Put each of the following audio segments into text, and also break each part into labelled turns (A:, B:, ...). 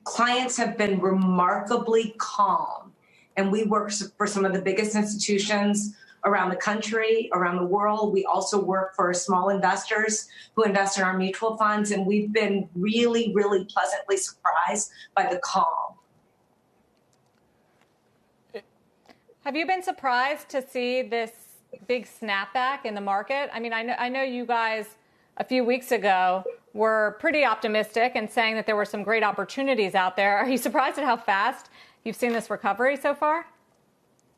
A: clients have been remarkably calm. And we work for some of the biggest institutions around the country, around the world. We also work for small investors who invest in our mutual funds. And we've been really, really pleasantly surprised by the calm.
B: Have you been surprised to see this big snapback in the market? I mean, I know you guys a few weeks ago were pretty optimistic and saying that there were some great opportunities out there. Are you surprised at how fast you've seen this recovery so far?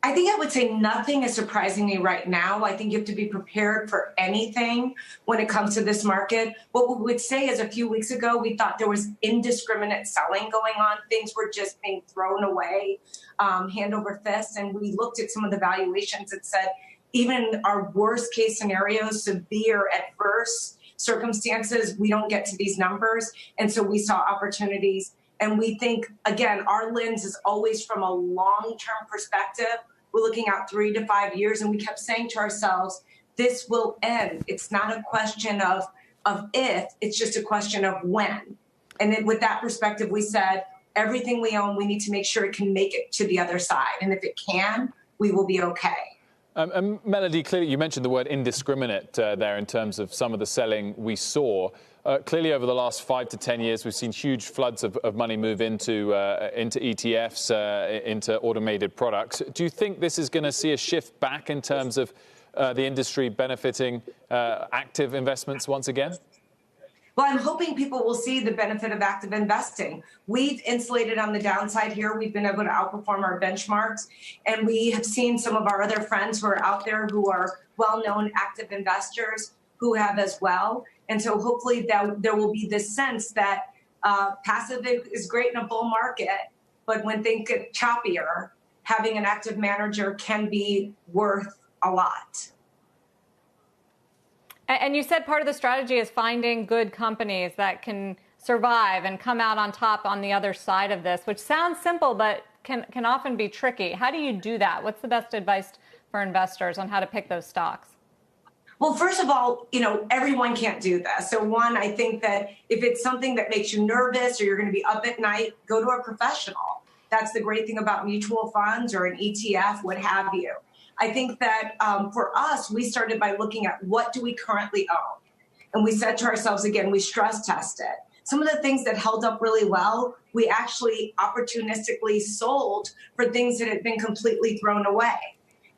A: I think I would say nothing is surprising me right now. I think you have to be prepared for anything when it comes to this market. What we would say is a few weeks ago, we thought there was indiscriminate selling going on. Things were just being thrown away, hand over fist. And we looked at some of the valuations and said, even our worst case scenarios, severe adverse circumstances, we don't get to these numbers. And so we saw opportunities. And we think, again, our lens is always from a long-term perspective. We're looking out 3 to 5 years. And we kept saying to ourselves, this will end. It's not a question of if, it's just a question of when. And then with that perspective, we said, everything we own, we need to make sure it can make it to the other side. And if it can, we will be okay.
C: And Mellody, clearly you mentioned the word indiscriminate there in terms of some of the selling we saw. Clearly, over the last 5 to 10 years, we've seen huge floods of money move into ETFs, into automated products. Do you think this is going to see a shift back in terms of the industry benefiting active investments once again?
A: Well, I'm hoping people will see the benefit of active investing. We've insulated on the downside here. We've been able to outperform our benchmarks. And we have seen some of our other friends who are out there who are well-known active investors who have as well. And so hopefully there will be this sense that passive is great in a bull market, but when things get choppier, having an active manager can be worth a lot.
B: And you said part of the strategy is finding good companies that can survive and come out on top on the other side of this, which sounds simple, but can often be tricky. How do you do that? What's the best advice for investors on how to pick those stocks?
A: Well, first of all, everyone can't do this. So one, I think that if it's something that makes you nervous or you're going to be up at night, go to a professional. That's the great thing about mutual funds or an ETF, what have you. I think that for us, we started by looking at what do we currently own? And we said to ourselves, again, we stress tested. Some of the things that held up really well, we actually opportunistically sold for things that had been completely thrown away.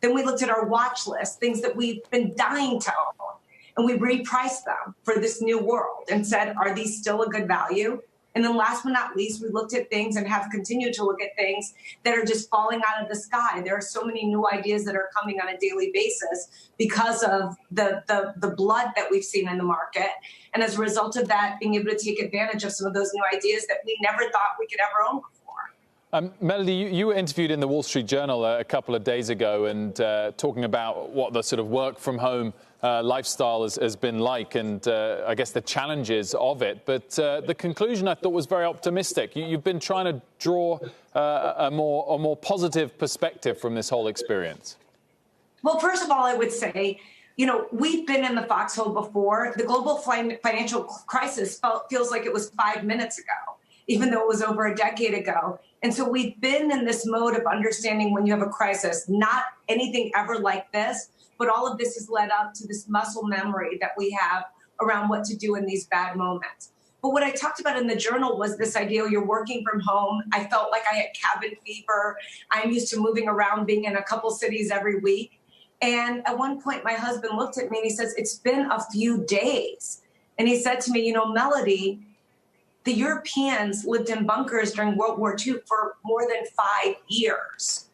A: Then we looked at our watch list, things that we've been dying to own, and we repriced them for this new world and said, are these still a good value? And then last but not least, we looked at things and have continued to look at things that are just falling out of the sky. There are so many new ideas that are coming on a daily basis because of the blood that we've seen in the market. And as a result of that, being able to take advantage of some of those new ideas that we never thought we could ever own before.
C: Mellody, you were interviewed in the Wall Street Journal a couple of days ago and talking about what the sort of work from home lifestyle has been like and I guess the challenges of it. But the conclusion I thought was very optimistic. You've been trying to draw a more positive perspective from this whole experience.
A: Well, first of all, I would say, we've been in the foxhole before. The global financial crisis feels like it was 5 minutes ago, even though it was over a decade ago. And so we've been in this mode of understanding when you have a crisis, not anything ever like this, but all of this has led up to this muscle memory that we have around what to do in these bad moments. But what I talked about in the journal was this idea you're working from home. I felt like I had cabin fever. I'm used to moving around, being in a couple cities every week. And at one point, my husband looked at me and he says, it's been a few days. And he said to me, Mellody, the Europeans lived in bunkers during World War II for more than 5 years.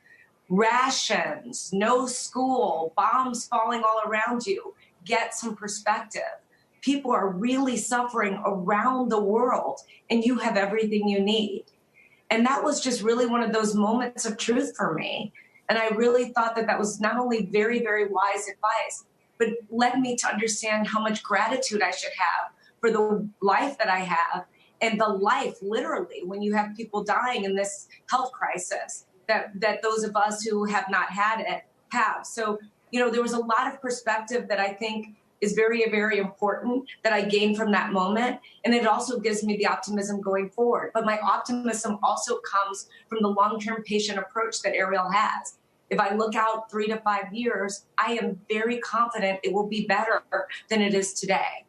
A: Rations, no school, bombs falling all around you. Get some perspective. People are really suffering around the world, and you have everything you need. And that was just really one of those moments of truth for me. And I really thought that was not only very, very wise advice, but led me to understand how much gratitude I should have for the life that I have. And the life, literally, when you have people dying in this health crisis that those of us who have not had it have. So, there was a lot of perspective that I think is very, very important that I gain from that moment. And it also gives me the optimism going forward. But my optimism also comes from the long-term patient approach that Ariel has. If I look out 3 to 5 years, I am very confident it will be better than it is today.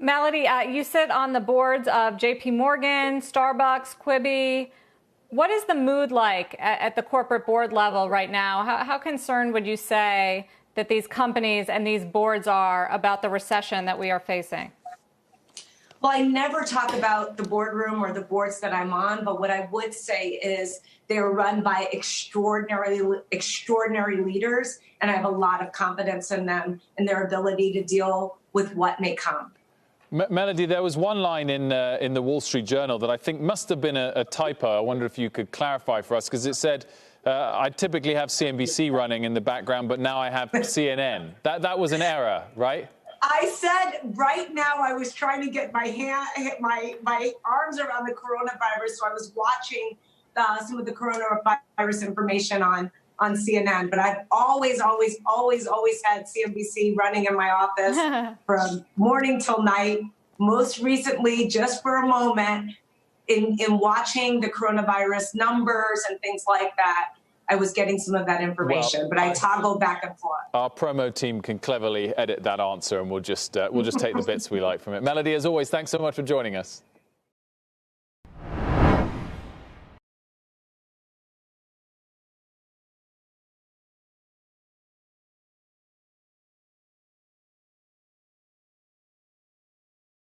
B: Mellody, you sit on the boards of JPMorgan, Starbucks, Quibi. What is the mood like at the corporate board level right now? How concerned would you say that these companies and these boards are about the recession that we are facing?
A: Well, I never talk about the boardroom or the boards that I'm on, but what I would say is they're run by extraordinary leaders, and I have a lot of confidence in them and their ability to deal with what may come.
C: Mellody, there was one line in the Wall Street Journal that I think must have been a typo. I wonder if you could clarify for us, because it said, I typically have CNBC running in the background, but now I have CNN. That was an error, right?
A: I said right now I was trying to get my arms around the coronavirus, so I was watching some of the coronavirus information on CNN, but I've always had CNBC running in my office from morning till night. Most recently, just for a moment, in watching the coronavirus numbers and things like that, I was getting some of that information, but I toggle back and forth.
C: Our promo team can cleverly edit that answer, and we'll just take the bits we like from it. Mellody, as always, thanks so much for joining us.